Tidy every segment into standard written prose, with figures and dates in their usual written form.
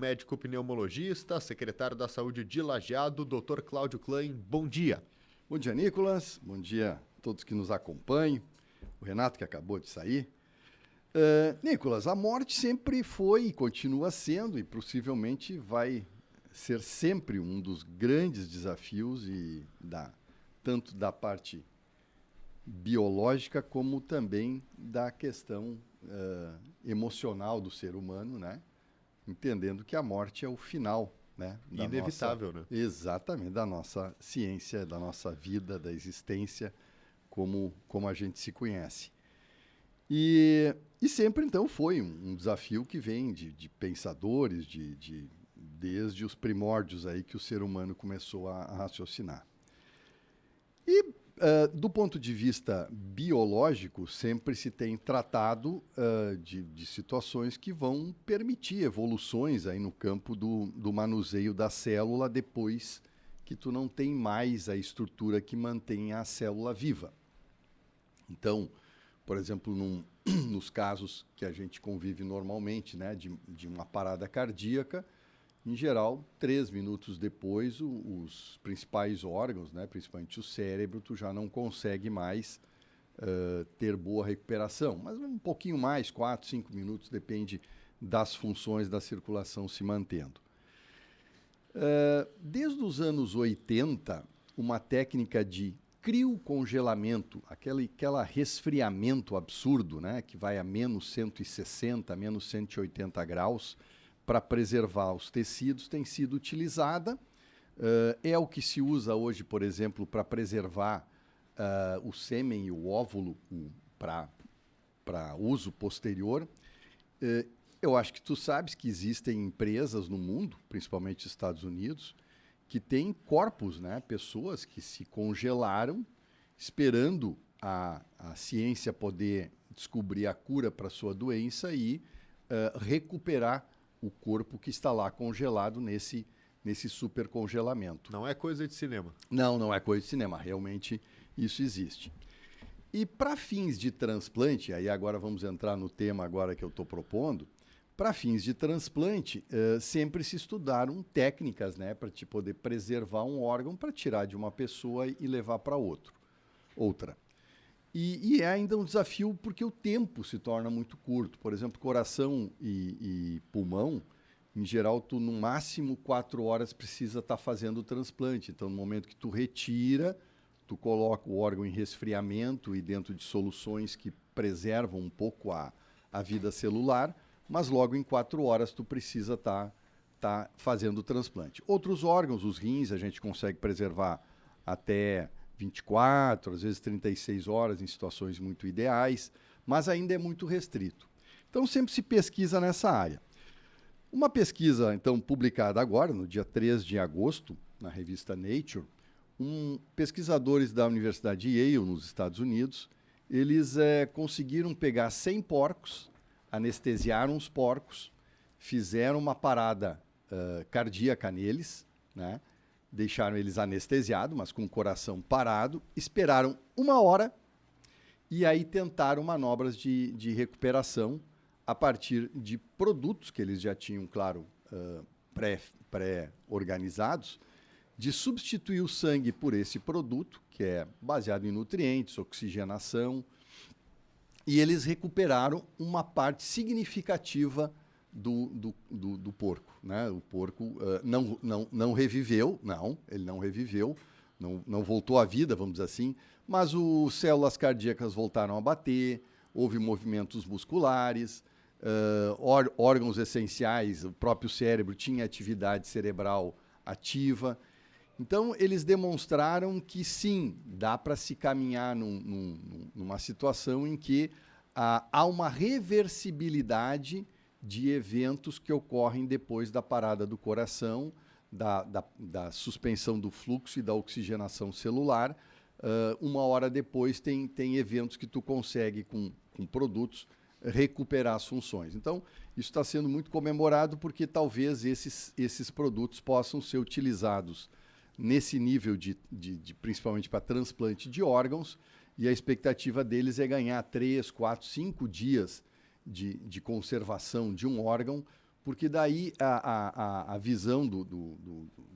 médico pneumologista, secretário da Saúde de Lajeado, Dr. Cláudio Klein. Bom dia. Bom dia, Nicolas. Bom dia a todos que nos acompanham. O Renato, que acabou de sair. Nicolas, a morte sempre foi e continua sendo, e possivelmente vai ser sempre um dos grandes desafios, tanto da parte biológica como também da questão emocional do ser humano, né? Entendendo que a morte é o final, né? Inevitável, né? Exatamente, da nossa ciência, da nossa vida, da existência, como a gente se conhece. E sempre, então, foi um desafio que vem de pensadores, desde os primórdios aí que o ser humano começou a raciocinar. E, do ponto de vista biológico, sempre se tem tratado de situações que vão permitir evoluções aí no campo do manuseio da célula depois que tu não tem mais a estrutura que mantém a célula viva. Então, por exemplo, nos casos que a gente convive normalmente, né, de uma parada cardíaca, em geral, 3 minutos depois, os principais órgãos, né, principalmente o cérebro, tu já não consegue mais ter boa recuperação. Mas um pouquinho mais, 4, 5 minutos, depende das funções da circulação se mantendo. Desde os anos 80, uma técnica de criocongelamento, aquele resfriamento absurdo, né, que vai a menos 160, menos 180 graus, para preservar os tecidos, tem sido utilizada. É o que se usa hoje, por exemplo, para preservar o sêmen e o óvulo para uso posterior. Eu acho que tu sabes que existem empresas no mundo, principalmente nos Estados Unidos, que têm corpos, né? Pessoas que se congelaram esperando a ciência poder descobrir a cura para a sua doença e recuperar o corpo que está lá congelado nesse supercongelamento. Não é coisa de cinema. Não é coisa de cinema. Realmente isso existe. E para fins de transplante, aí agora vamos entrar no tema agora que eu estou propondo. Para fins de transplante, sempre se estudaram técnicas, né, para te poder preservar um órgão para tirar de uma pessoa e levar para outra. E é ainda um desafio porque o tempo se torna muito curto. Por exemplo, coração e pulmão, em geral, tu no máximo 4 horas precisa estar fazendo o transplante. Então, no momento que tu retira, tu coloca o órgão em resfriamento e dentro de soluções que preservam um pouco a vida celular, mas logo em 4 horas tu precisa estar fazendo o transplante. Outros órgãos, os rins, a gente consegue preservar até 24, às vezes 36 horas em situações muito ideais, mas ainda é muito restrito. Então sempre se pesquisa nessa área. Uma pesquisa, então, publicada agora, no dia 3 de agosto, na revista Nature, pesquisadores da Universidade de Yale, nos Estados Unidos, eles conseguiram pegar 100 porcos, anestesiaram os porcos, fizeram uma parada cardíaca neles, né? Deixaram eles anestesiados, mas com o coração parado, esperaram 1 hora e aí tentaram manobras de recuperação a partir de produtos que eles já tinham, claro, pré-organizados, de substituir o sangue por esse produto, que é baseado em nutrientes, oxigenação, e eles recuperaram uma parte significativa do porco, né? O porco não reviveu, ele não reviveu, não voltou à vida, vamos dizer assim, mas as células cardíacas voltaram a bater, houve movimentos musculares, órgãos essenciais, o próprio cérebro tinha atividade cerebral ativa. Então, eles demonstraram que sim, dá para se caminhar numa situação em que há uma reversibilidade de eventos que ocorrem depois da parada do coração, da suspensão do fluxo e da oxigenação celular. 1 hora depois tem eventos que tu consegue, com produtos, recuperar as funções. Então, isso está sendo muito comemorado porque talvez esses produtos possam ser utilizados nesse nível principalmente para transplante de órgãos, e a expectativa deles é ganhar 3, 4, 5 dias de conservação de um órgão porque daí a visão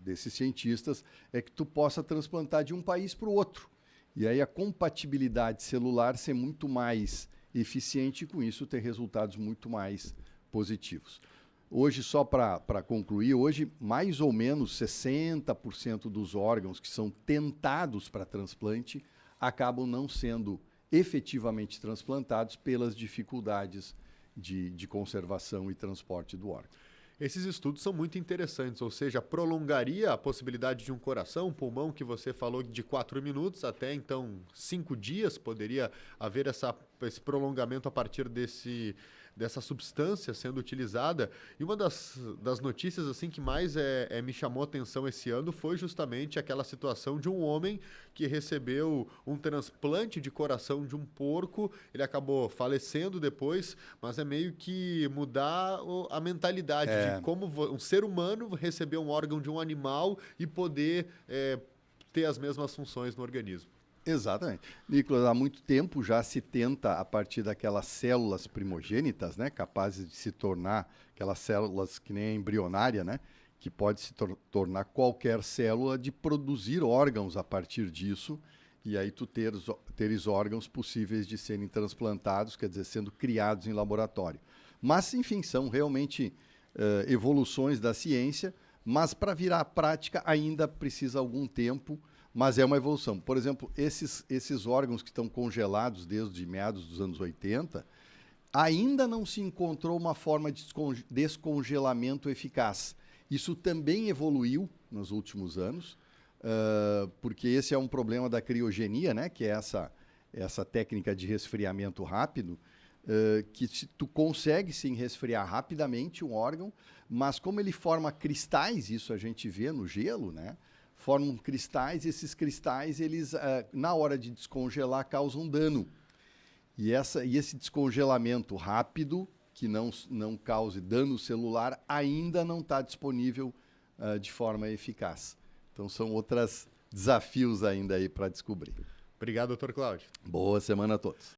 desses cientistas é que tu possa transplantar de um país para o outro. E aí a compatibilidade celular ser muito mais eficiente e com isso ter resultados muito mais positivos. Hoje, só para concluir, hoje mais ou menos 60% dos órgãos que são tentados para transplante acabam não sendo efetivamente transplantados pelas dificuldades de conservação e transporte do órgão. Esses estudos são muito interessantes, ou seja, prolongaria a possibilidade de um coração, um pulmão, que você falou de 4 minutos, até então 5 dias, poderia haver esse prolongamento a partir dessa substância sendo utilizada. E uma das notícias assim que mais me chamou a atenção esse ano foi justamente aquela situação de um homem que recebeu um transplante de coração de um porco. Ele acabou falecendo depois, mas é meio que mudar a mentalidade de como um ser humano receber um órgão de um animal e poder ter as mesmas funções no organismo. Exatamente. Nicolas, há muito tempo já se tenta, a partir daquelas células primogênitas, né, capazes de se tornar aquelas células que nem a embrionária, né, que pode se tornar qualquer célula, de produzir órgãos a partir disso, e aí tu teres órgãos possíveis de serem transplantados, quer dizer, sendo criados em laboratório. Mas, enfim, são realmente evoluções da ciência, mas para virar prática ainda precisa algum tempo. Mas é uma evolução. Por exemplo, esses órgãos que estão congelados desde meados dos anos 80, ainda não se encontrou uma forma de descongelamento eficaz. Isso também evoluiu nos últimos anos, porque esse é um problema da criogenia, né? Que é essa técnica de resfriamento rápido, que tu consegue sim resfriar rapidamente um órgão, mas como ele forma cristais, isso a gente vê no gelo, né? Formam cristais, e esses cristais, eles, na hora de descongelar, causam dano. E esse descongelamento rápido, que não cause dano celular, ainda não está disponível de forma eficaz. Então, são outros desafios ainda aí para descobrir. Obrigado, Dr. Cláudio. Boa semana a todos.